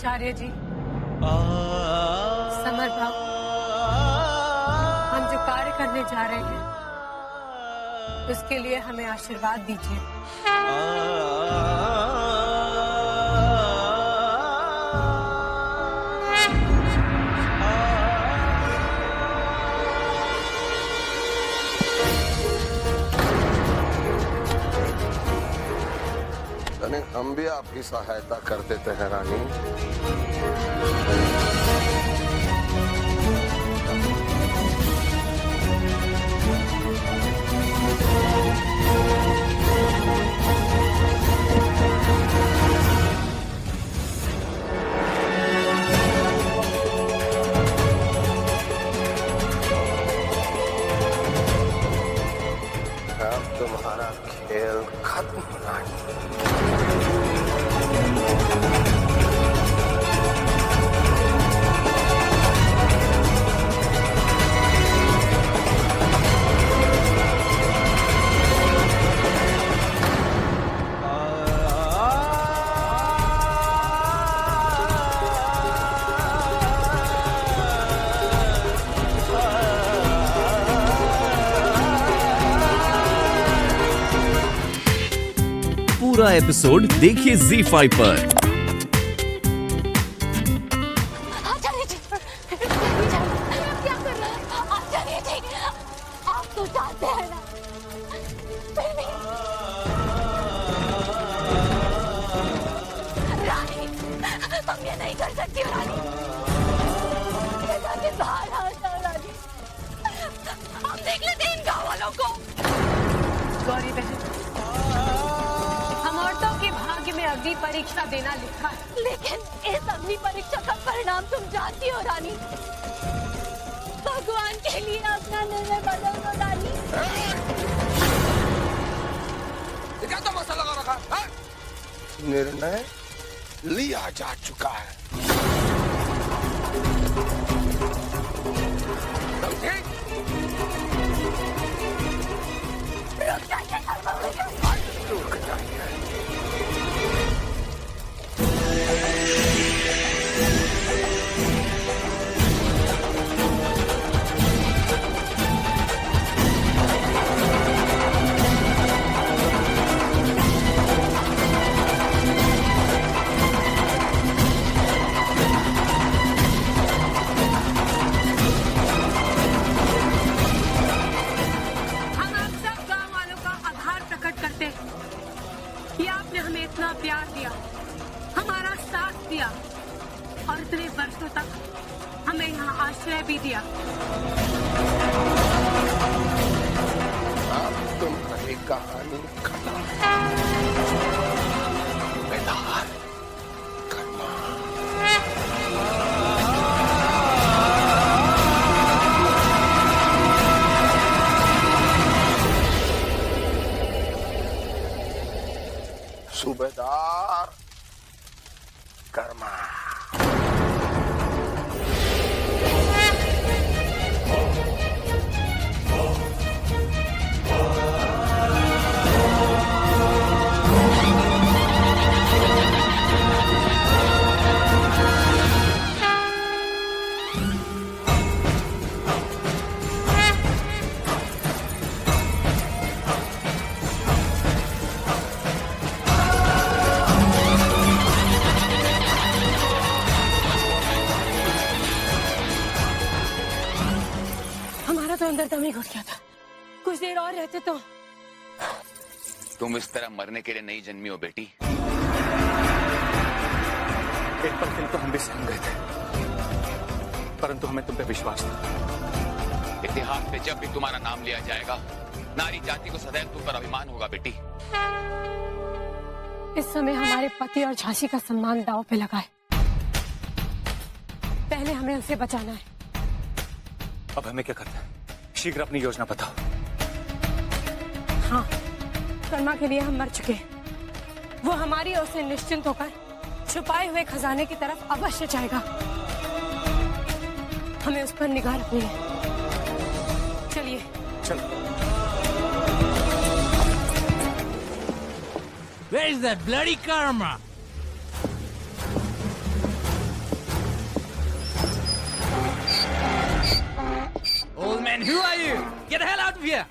आचार्य जी, summer भाव, हम जो कार्य करने जा रहे हैं उसके लिए हमें आशीर्वाद दीजिए। हम भी आपकी सहायता कर देते हैं रानी। अब तुम्हारा खेल खत्म रानी। पूरा एपिसोड देखिए ZEE5 पर। आचार्य जी, क्या कर रहे हैं? आचार्य जी, आप तो जानते हैं ना, फिर भी रानी, हम ये नहीं कर सकती रानी। ये जाके बाहर आ जाओ रानी, हम देख लेते हैं इन गाँव वालों को। गौरी बहन, में अग्नि परीक्षा देना लिखा है, लेकिन इस अग्नि परीक्षा का परिणाम तुम जानती हो रानी। भगवान के लिए अपना निर्णय बदल दो रानी। क्या तमाशा लगा रखा है? निर्णय लिया जा चुका है। रुक जाइए। प्यार दिया, हमारा साथ दिया और इतने वर्षों तक हमें यहाँ आश्रय भी दिया। अब तुम्हारी कहानी खत्म। बेदार कर्मा। सूबेदार कर्मा। अंदर दम ही घुट गया था। कुछ देर और रहते तो। तुम इस तरह मरने के लिए नहीं जन्मी हो बेटी। एक पल के लिए तो हम भी सहम गए थे, परंतु हमें तुम पे विश्वास था। इतिहास में जब भी तुम्हारा नाम लिया जाएगा, नारी जाति को सदैव तुम पर अभिमान होगा बेटी। इस समय हमारे पति और झांसी का सम्मान दांव पे लगा है। पहले हमें उसे बचाना है। अब हमें क्या करना है? शीघ्र अपनी योजना बताओ। हाँ, कर्मा के लिए हम मर चुके हैं। वो हमारी ओर से निश्चिंत होकर छुपाए हुए खजाने की तरफ अवश्य जाएगा। हमें उस पर निगाह रखनी है। चलिए। चलो। Where is that bloody karma? Man, who are you? Get the hell out of here!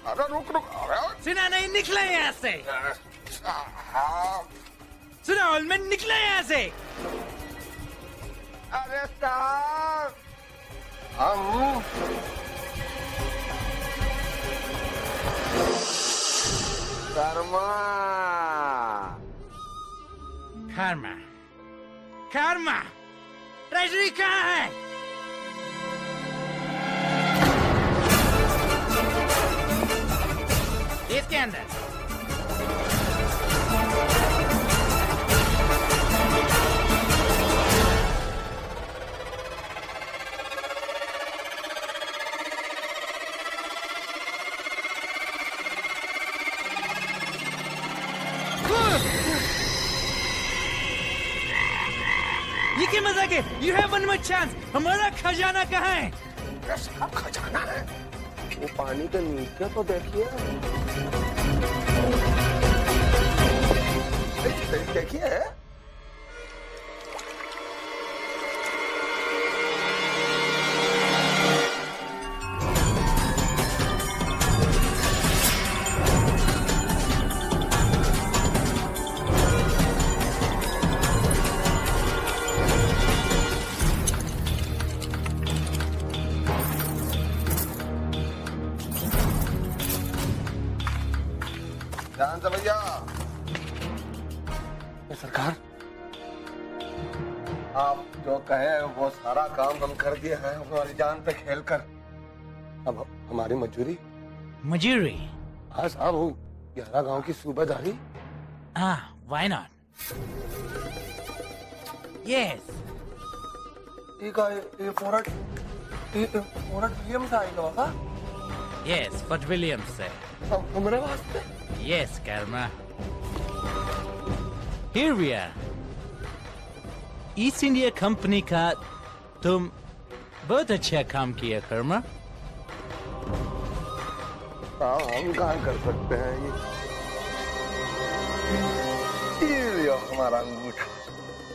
अरे रुक अरे सुना नहीं, निकले यहाँ से! साहब सुना ओल्डमैन, निकले यहाँ से! अरे साहब हम कर्मा कर्मा ट्रेजरी कहाँ है? इसके अंदर। ये क्या मजाक है? You have one more chance. हमारा खजाना कहाँ है? साहब खजाना है वो पानी के नीचे तो देखिए देखिए ध्यान से भैया। सरकार आप जो कहे वो सारा काम हम कर दिए हैं हमारी जान पे खेलकर। अब हमारी मजूरी हाँ साहब वो 11 गांव की सूबेदारी। Why not? Yes. ये फोर्ट विलियम्स आएगा का? Yes, Fort Williams से। हमारे वास्ते? Yes, Karma. Here we are. East India company का तुम बहुत अच्छा काम किया कर्मा। हम कहाँ कर सकते हैं ये लो हमारा अंगूठा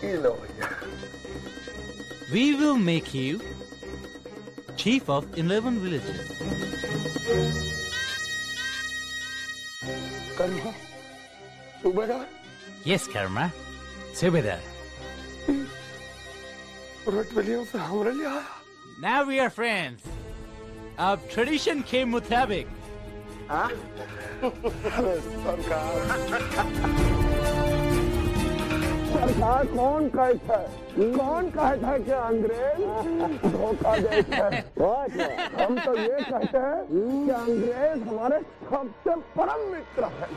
ये लो भैया। We will make you chief of 11 villages. Karma सूबेदार? Yes, Karma. Subedar. Fort Williams से हमारे लिए आया। Now we are friends. अब ट्रेडिशन के मुताबिक। हाँ? सरकार कौन कहता है कि अंग्रेज धोखा देता है? हम तो ये कहते हैं कि अंग्रेज हमारे सबसे परम मित्र है।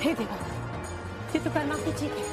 हे देवा, ये तो कर्मा की जीत है।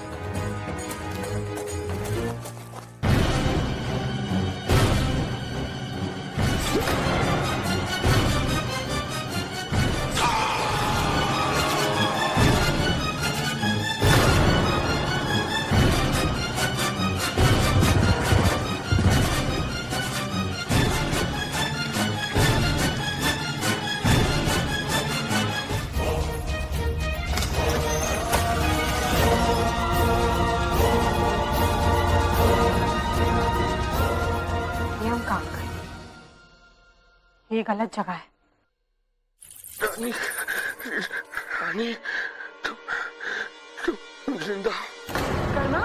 ये गलत जगह है। रानी, तुम जिंदा? कर्मा?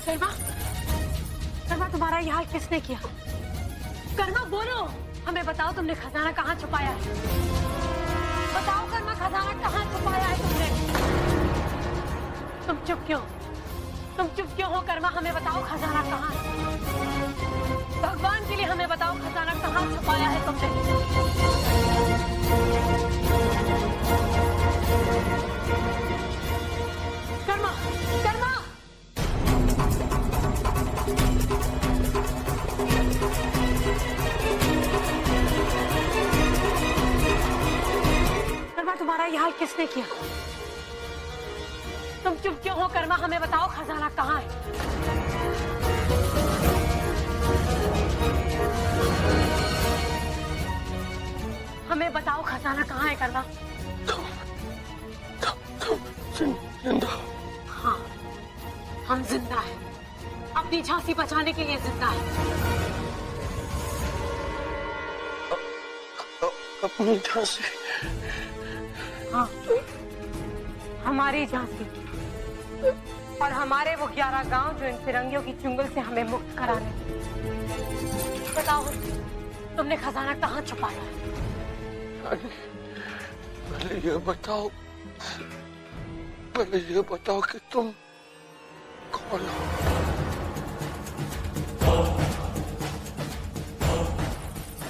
कर्मा? कर्मा तुम्हारा ये हाल किसने किया? कर्मा बोलो, हमें बताओ तुमने खजाना कहाँ छुपाया है? बताओ कर्मा खजाना कहाँ छुपाया है तुमने? तुम चुप क्यों? तुम चुप क्यों हो कर्मा? हमें बताओ खजाना कहाँ है? भगवान के लिए हमें बताओ खजाना कहाँ छुपाया है तुमने? कर्मा, कर्मा! कर्मा तुम्हारा ये हाल किसने किया? तुम चुप क्यों हो कर्मा? हमें बताओ खजाना कहाँ है? हमें बताओ खजाना कहाँ है कर्मा? जिंदा? हाँ, हम जिंदा हैं। अपनी झांसी बचाने के लिए जिंदा हैं। अपनी झांसी? हाँ, हमारी झांसी और हमारे वो 11 गांव जो इन फिरंगियों की चुंगल से हमें मुक्त कराने। बताओ, तुमने खजाना कहाँ छुपाया है? पहले ये बताओ कि तुम कौन हो?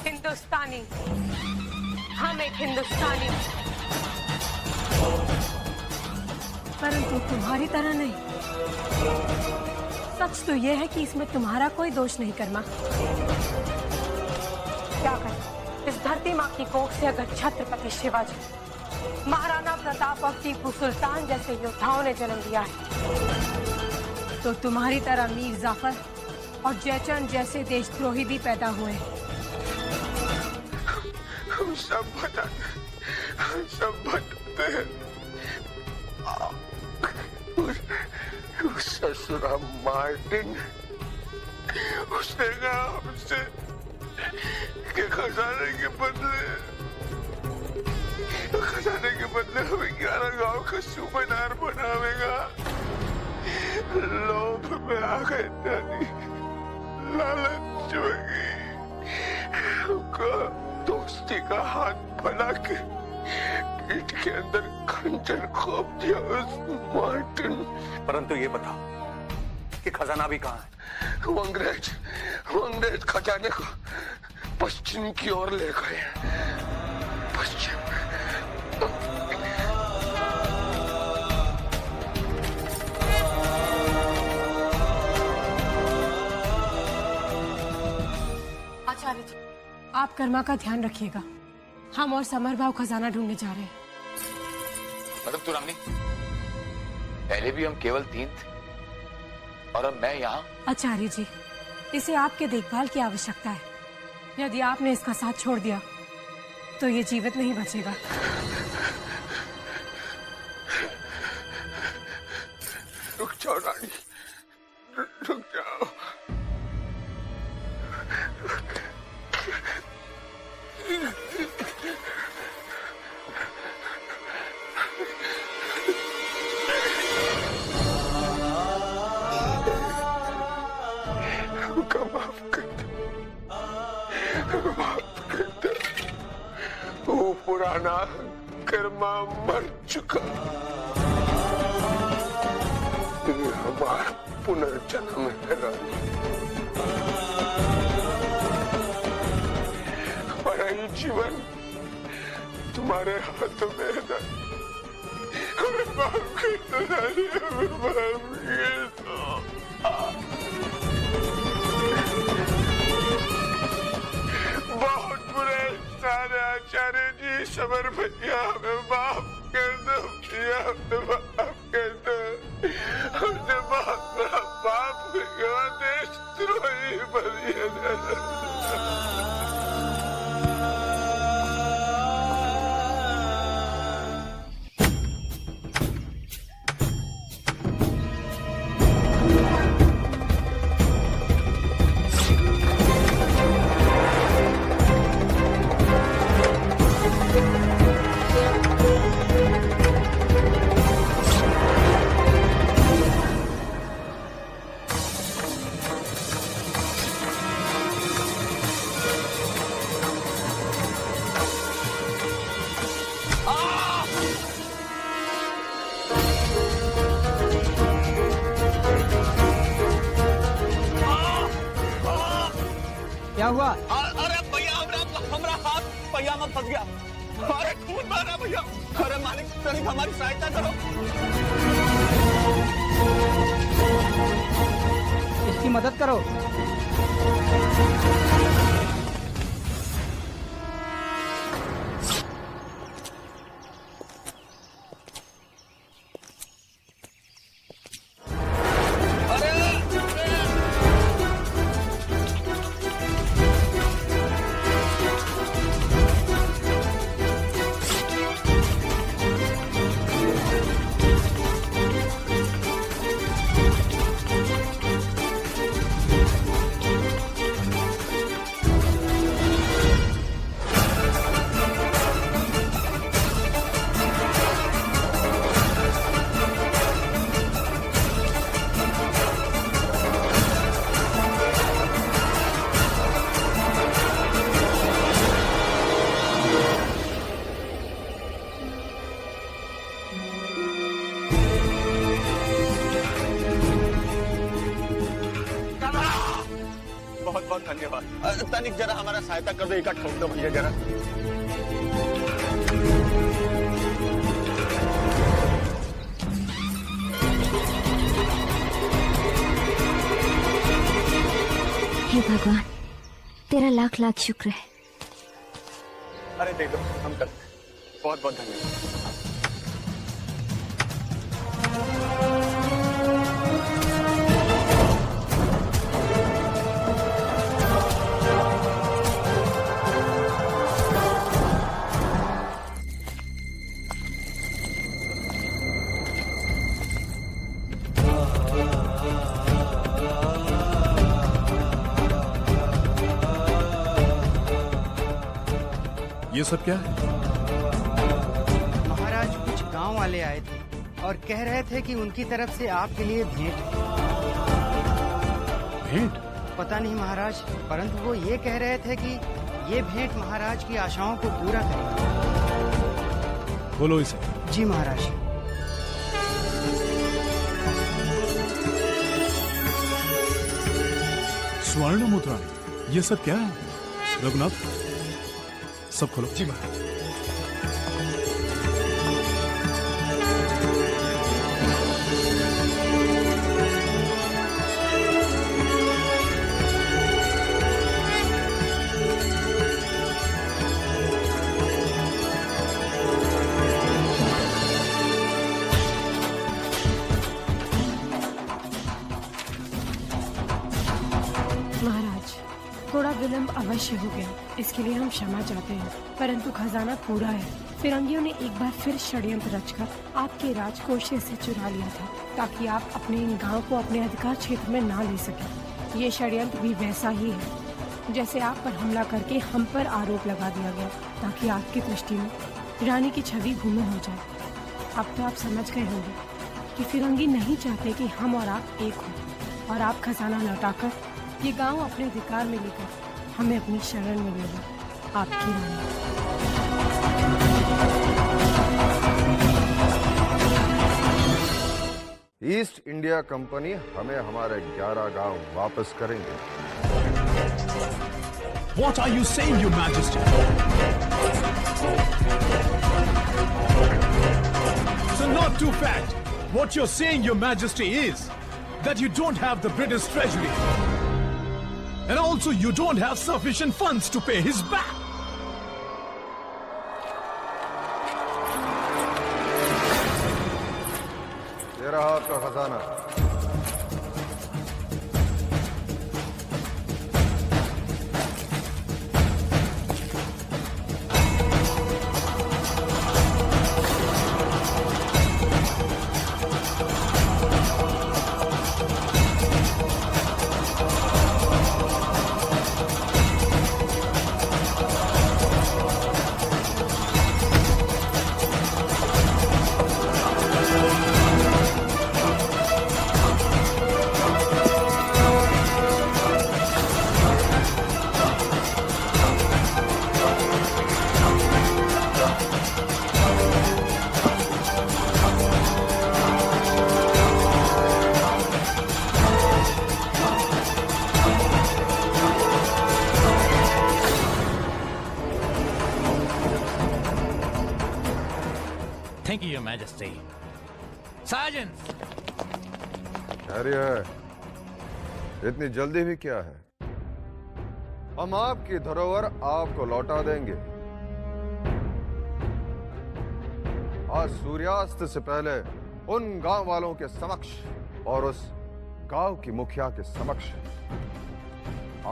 हिंदुस्तानी। हम एक हिंदुस्तानी, परंतु तुम्हारी तरह नहीं। सच तो यह है कि इसमें तुम्हारा कोई दोष नहीं कर्मा। क्या कर इस धरती माँ की कोख से अगर छत्रपति शिवाजी, महाराणा प्रताप और टीपू सुल्तान जैसे योद्धाओं ने जन्म लिया है, तो तुम्हारी तरह मीर जाफर और जयचंद जैसे देशद्रोही भी पैदा हुए। हम सब बताते हैं। उस ससुरा मार्टिन, उसने कहा हमसे कि खजाने के बदले हमें 11 गांव का सूबेदार बनावेगा। लोभ में आ गए दादी, लालच में हमको दोस्ती का हाथ फैला के पीठ के अंदर खंजर खोप दिया उस मार्टिन। परंतु ये बताओ कि खजाना भी कहाँ है? वो अंग्रेज खजाने को पश्चिम की ओर ले गए। पश्चिम। आचार्य जी, आप कर्मा का ध्यान रखिएगा। हम और समर भाव खजाना ढूंढने जा रहे हैं। मतलब तू रामनी, पहले भी हम केवल 3 थे और अब मैं यहाँ। आचार्य जी, इसे आपके देखभाल की आवश्यकता है। यदि आपने इसका साथ छोड़ दिया तो ये जीवित नहीं बचेगा। रुक जाओ रानी, रुक जाओ। माफ कर दे। वो पुराना कर्मा मर चुका। ये हमारा पुनर्जन्म है रानी। हमारा ये जीवन तुम्हारे हाथों में है रानी। हमें माफ कर दो रानी, हमें माफ कर दो। बहुत बुरा इंसान है आचार्य जी। समर भैया, हमें माफ कर दो भैया, हमें माफ कर दो। हमने बहुत बड़ा पाप किया, देशद्रोही बनिए। क्या हुआ? अरे भैया, हमारा हाथ पहिया में फंस गया। अरे खून बह रहा भैया। अरे मालिक, तनिक हमारी सहायता करो। इसकी मदद करो। मालिक जरा हमारा सहायता कर दो, इकट्ठा ठोक दो भैया जरा। हे भगवान, तेरा लाख लाख शुक्र है। अरे दे दो, हम कर, बहुत बहुत धन्यवाद। ये सब क्या है? महाराज, कुछ गांव वाले आए थे और कह रहे थे कि उनकी तरफ से आपके लिए भेंट है। भेंट? पता नहीं महाराज, परंतु वो ये कह रहे थे कि ये भेंट महाराज की आशाओं को पूरा करेगी। बोलो इसे। जी महाराज। स्वर्ण मुद्रा, ये सब क्या है? रघुनाथ, सब खोलो। जी महाराज। महाराज, थोड़ा विलंब अवश्य हो गया, इसके लिए हम क्षमा चाहते हैं, परंतु खजाना पूरा है। फिरंगियों ने एक बार फिर षड्यंत्र रचकर आपके राजकोष से चुरा लिया था, ताकि आप अपने इन गांव को अपने अधिकार क्षेत्र में ना ले सके। ये षड्यंत्र भी वैसा ही है जैसे आप पर हमला करके हम पर आरोप लगा दिया गया, ताकि आपकी दृष्टि में रानी की छवि घूमे हो जाए। अब तो आप समझ गए होंगे कि फिरंगी नहीं चाहते कि हम और आप एक हों, और आप खजाना लौटाकर ये गांव अपने अधिकार में लेकर हमें अपनी शरण में ले लो। आपकी रानी। ईस्ट इंडिया कंपनी हमें हमारे 11 गांव वापस करेंगे। What are you saying, Your Majesty? So not too fact. What you're saying, Your Majesty, is that you don't have the British treasury. And also you don't have sufficient funds to pay his back. तेरा हाथ का खजाना। Thank you, Your Majesty. Sergeants! अरे इतनी जल्दी भी क्या है? हम आपकी धरोहर आपको लौटा देंगे। आज सूर्यास्त से पहले उन गांव वालों के समक्ष और उस गांव की मुखिया के समक्ष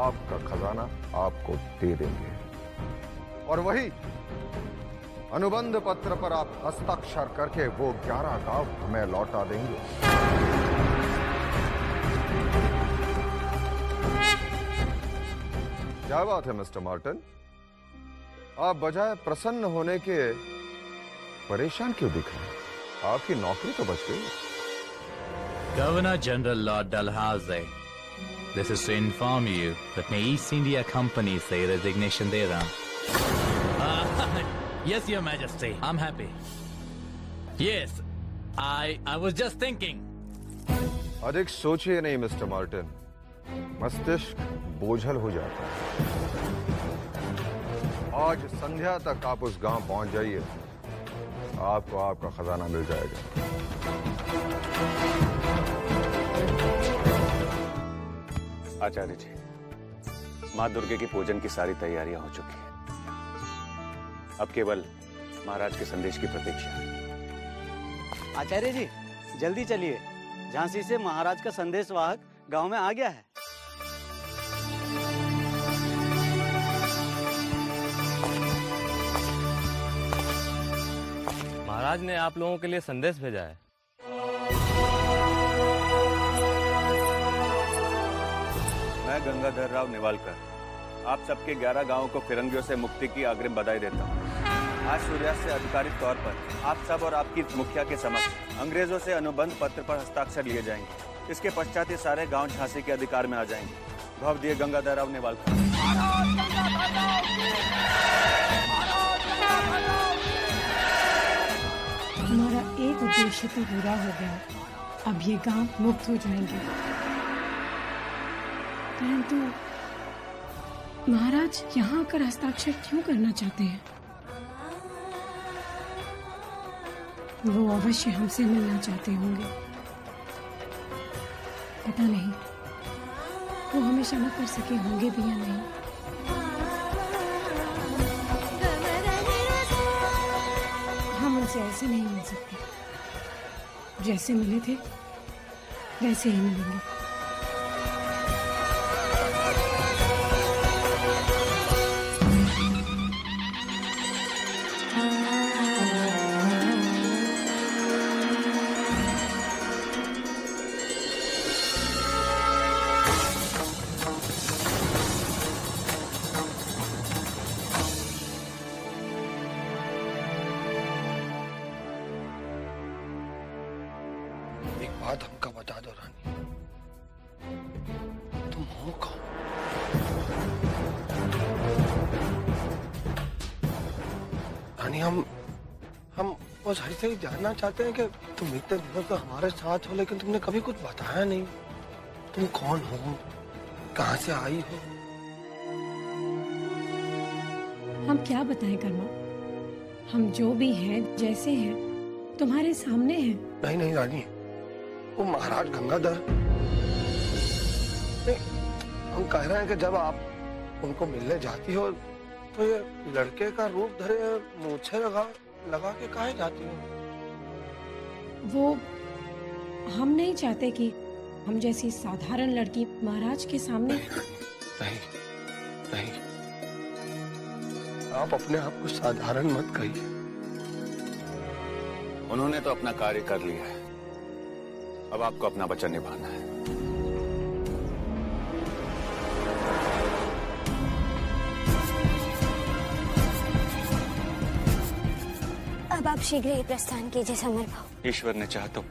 आपका खजाना आपको दे देंगे, और वही अनुबंध पत्र पर आप हस्ताक्षर करके वो 11 गांव हमें लौटा देंगे। क्या बात है मिस्टर मार्टिन, आप बजाय प्रसन्न होने के परेशान क्यों दिख रहे हैं? आपकी नौकरी तो बच गई। Governor General Lord Dalhousie, this is to inform you that my East India Company say resignation there. Yes, Your Majesty, I'm happy. Yes, I was just thinking. अधिक सोचिए नहीं मिस्टर मार्टिन, मस्तिष्क बोझल हो जाता है। आज संध्या तक आप उस गांव पहुंच जाइए, आपको आपका खजाना मिल जाएगा। आचार्य जी, माँ दुर्गे की पूजन की सारी तैयारियां हो चुकी हैं। अब केवल महाराज के संदेश की प्रतीक्षा है। आचार्य जी, जल्दी चलिए, झांसी से महाराज का संदेश वाहक गांव में आ गया है। महाराज ने आप लोगों के लिए संदेश भेजा है। मैं गंगाधर राव नेवालकर आप सबके 11 गांवों को फिरंगियों से मुक्ति की अग्रिम बधाई देता हूँ। आज सूर्यास्त से आधिकारिक तौर पर आप सब और आपकी मुखिया के समक्ष अंग्रेजों से अनुबंध पत्र पर हस्ताक्षर लिए जाएंगे। इसके पश्चात ये सारे गांव झांसी के अधिकार में आ जाएंगे। भाव दिए गंगाधर राव नेवालकर। हमारा एक उद्देश्य तो पूरा हो गया, अब ये गांव मुक्त हो जाएंगे। परंतु महाराज यहाँ आकर हस्ताक्षर क्यों करना चाहते हैं? वो अवश्य हमसे मिलना चाहते होंगे। पता नहीं वो हमें क्षमा कर सके होंगे भी या नहीं। हम उनसे ऐसे नहीं मिल सकते, जैसे मिले थे वैसे ही मिलेंगे। बात हमका बता दो रानी, तुम हो कौन? रानी, हम बस ऐसे ही जानना चाहते हैं कि तुम इतने दिनों से हमारे साथ हो, लेकिन तुमने कभी कुछ बताया नहीं। तुम कौन हो, कहाँ से आई हो? हम क्या बताएं कर्मा, हम जो भी हैं जैसे हैं तुम्हारे सामने हैं। नहीं नहीं रानी, वो महाराज गंगाधर, हम कह रहे हैं कि जब आप उनको मिलने जाती हो तो ये लड़के का रूप धरे मूछे लगा के काहे जाती हो? वो हम नहीं चाहते कि हम जैसी साधारण लड़की महाराज के सामने। नहीं नहीं, आप अपने आप को साधारण मत कहिए। उन्होंने तो अपना कार्य कर लिया है, अब आपको अपना वचन निभाना है। अब आप शीघ्र ही प्रस्थान कीजिए समर भाव। ईश्वर ने चाहा तो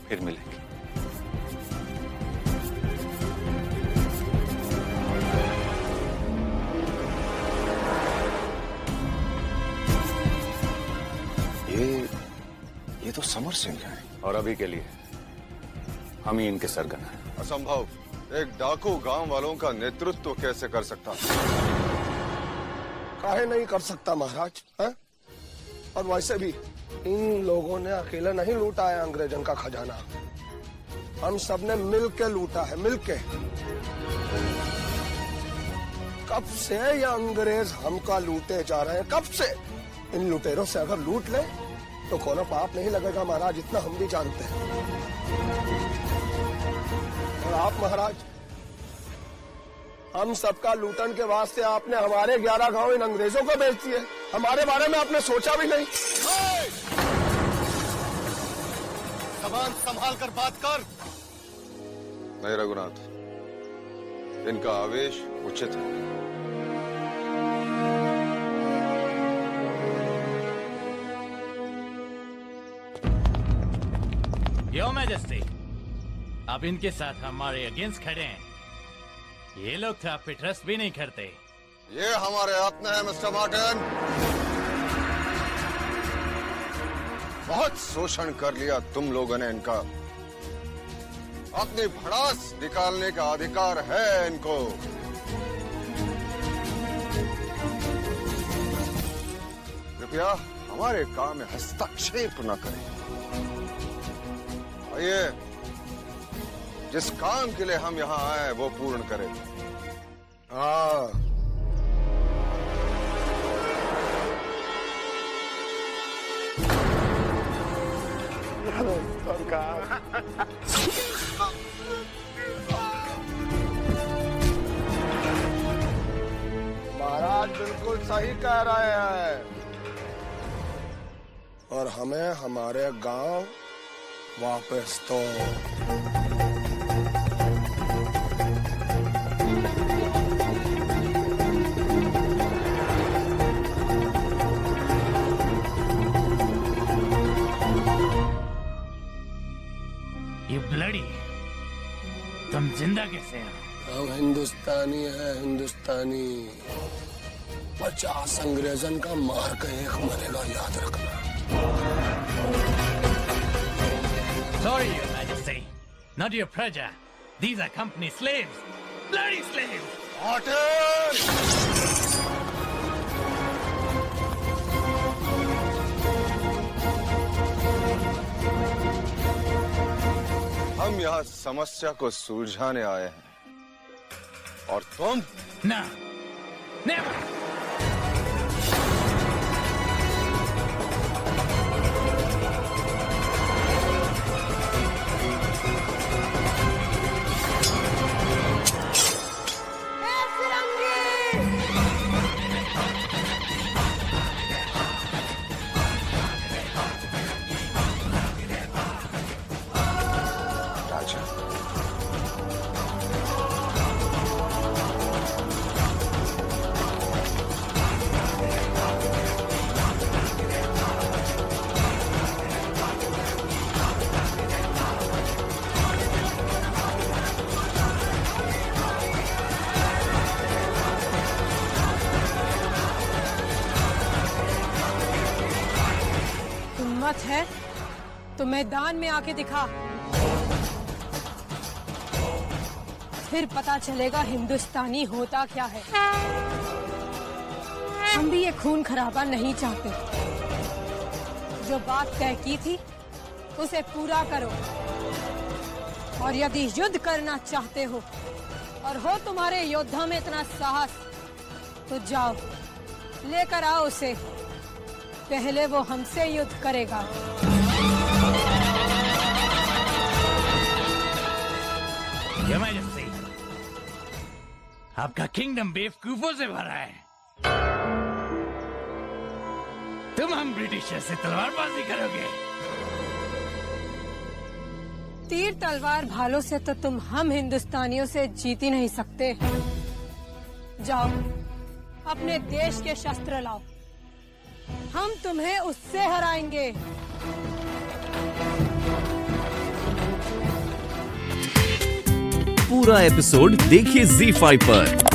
फिर मिलेंगे। ये तो समर सिंह है, और अभी के लिए हम ही इनके सरगना हैं। असंभव, एक डाकू गांव वालों का नेतृत्व कैसे कर सकता? काहे नहीं कर सकता महाराज, है? और वैसे भी इन लोगों ने अकेले नहीं लूटा है अंग्रेजों का खजाना, हम सब ने मिलके लूटा है, मिलके। कब से ये अंग्रेज हमका लूटे जा रहे हैं, कब से? इन लुटेरों से अगर लूट ले तो कोनो पाप नहीं लगेगा महाराज, इतना हम भी जानते हैं। और आप महाराज, हम सबका लूटन के वास्ते आपने हमारे 11 गांव इन अंग्रेजों को बेच दिए, हमारे बारे में आपने सोचा भी नहीं। जबान संभाल कर बात कर। नहीं रघुनाथ, इनका आवेश उचित है। योर मैजेस्टी, आप इनके साथ हमारे अगेंस्ट खड़े हैं। ये लोग तो आप पे ट्रस्ट भी नहीं करते। ये हमारे अपने हैं मिस्टर मार्टिन। बहुत शोषण कर लिया तुम लोगों ने इनका, अपनी भड़ास निकालने का अधिकार है इनको। कृपया हमारे काम में हस्तक्षेप न करें। आइए, जिस काम के लिए हम यहाँ आए वो पूर्ण करें। हाँ, महाराज बिल्कुल सही कह रहे हैं और हमें हमारे गांव वापस दो। You bloody! तुम जिंदा कैसे हो? हम हिंदुस्तानी है, हिंदुस्तानी। 50 अंग्रेजन का मार के एक मरेगा, याद रखना। Sorry, Your Majesty. Not your praja. These are company slaves. Bloody slaves! हम यहाँ समस्या को सुलझाने आए हैं और तुम? No, never. हिम्मत है तो मैदान में आके दिखा, फिर पता चलेगा हिंदुस्तानी होता क्या है। हम भी ये खून खराबा नहीं चाहते। जो बात तय की थी उसे पूरा करो, और यदि युद्ध करना चाहते हो और हो तुम्हारे योद्धा में इतना साहस, तो जाओ लेकर आओ उसे। पहले वो हमसे युद्ध करेगा। Your Majesty, आपका किंगडम बेवकूफों से भरा है। तुम हम ब्रिटिशर से तलवारबाजी करोगे? तीर तलवार भालों से तो तुम हम हिंदुस्तानियों से जीत ही नहीं सकते। जाओ अपने देश के शस्त्र लाओ, हम तुम्हें उससे हराएंगे। पूरा एपिसोड देखिए ZEE5 पर।